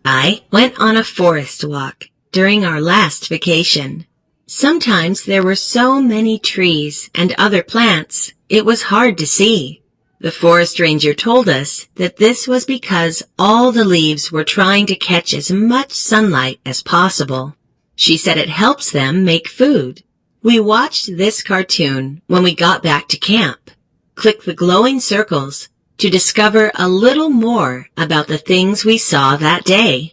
I went on a forest walk during our last vacation. Sometimes there were so many trees and other plants, it was hard to see. The forest ranger told us that this was because all the leaves were trying to catch as much sunlight as possible. She said it helps them make food. We watched this cartoon when we got back to camp. Click the glowing circles to discover a little more about the things we saw that day.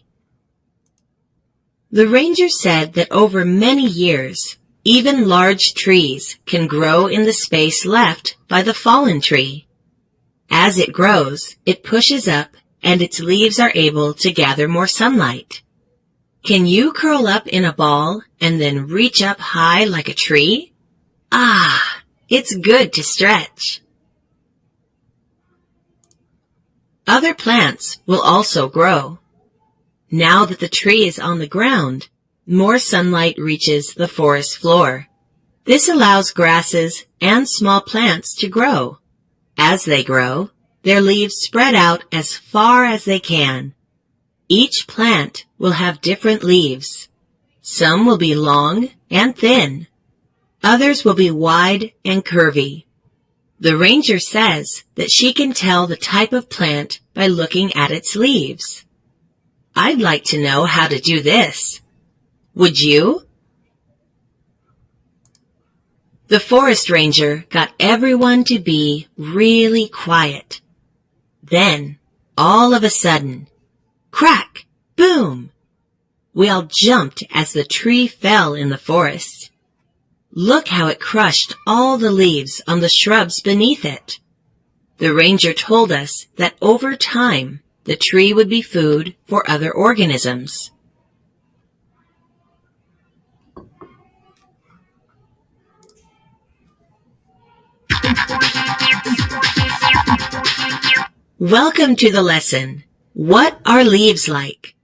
The ranger said that over many years, even large trees can grow in the space left by the fallen tree. As it grows, it pushes up and its leaves are able to gather more sunlight. Can you curl up in a ball and then reach up high like a tree? Ah, it's good to stretch. Other plants will also grow. Now that the tree is on the ground, more sunlight reaches the forest floor. This allows grasses and small plants to grow. As they grow, their leaves spread out as far as they can. Each plant will have different leaves. Some will be long and thin. Others will be wide and curvy. The ranger says that she can tell the type of plant by looking at its leaves. I'd like to know how to do this. Would you? The forest ranger got everyone to be really quiet. Then, all of a sudden, crack, boom! We all jumped as the tree fell in the forest. Look how it crushed all the leaves on the shrubs beneath it. The ranger told us that over time, the tree would be food for other organisms. Welcome to the lesson, What Are Leaves Like?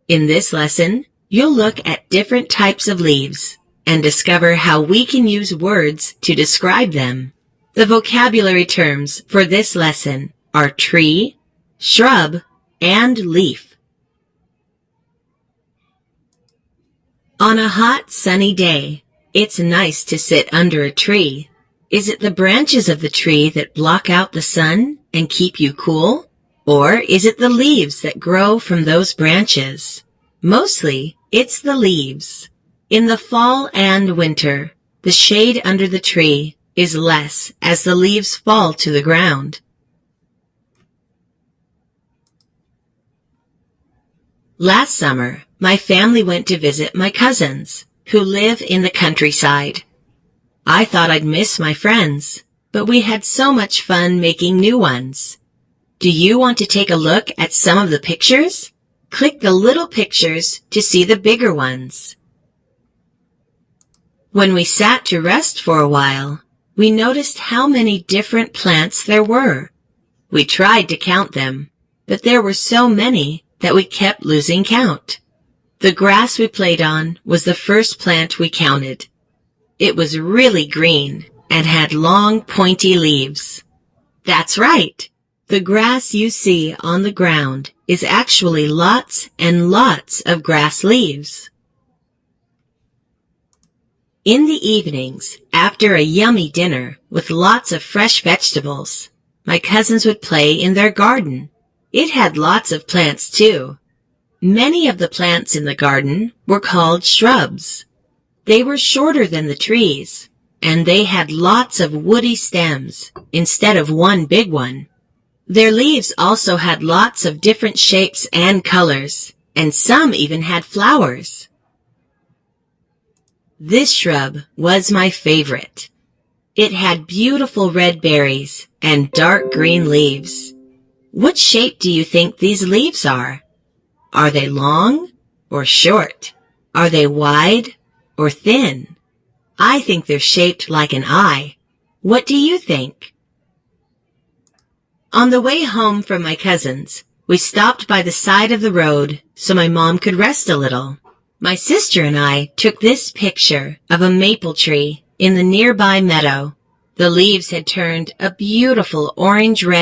In this lesson, you'll look at different types of leaves and discover how we can use words to describe them. The vocabulary terms for this lesson are tree, shrub, and leaf. On a hot, sunny day, it's nice to sit under a tree. Is it the branches of the tree that block out the sun and keep you cool? Or is it the leaves that grow from those branches? Mostly, it's the leaves. In the fall and winter, the shade under the tree is less as the leaves fall to the ground. Last summer, my family went to visit my cousins, who live in the countryside. I thought I'd miss my friends, but we had so much fun making new ones. Do you want to take a look at some of the pictures? Click the little pictures to see the bigger ones. When we sat to rest for a while, we noticed how many different plants there were. We tried to count them, but there were so many that we kept losing count. The grass we played on was the first plant we counted. It was really green and had long, pointy leaves. That's right. The grass you see on the ground is actually lots and lots of grass leaves. In the evenings, after a yummy dinner with lots of fresh vegetables, my cousins would play in their garden. It had lots of plants too. Many of the plants in the garden were called shrubs. They were shorter than the trees, and they had lots of woody stems instead of one big one. Their leaves also had lots of different shapes and colors, and some even had flowers. This shrub was my favorite. It had beautiful red berries and dark green leaves. What shape do you think these leaves are? Are they long or short? Are they wide or thin? I think they're shaped like an eye. What do you think? On the way home from my cousins, we stopped by the side of the road so my mom could rest a little. My sister and I took this picture of a maple tree in the nearby meadow. The leaves had turned a beautiful orange-red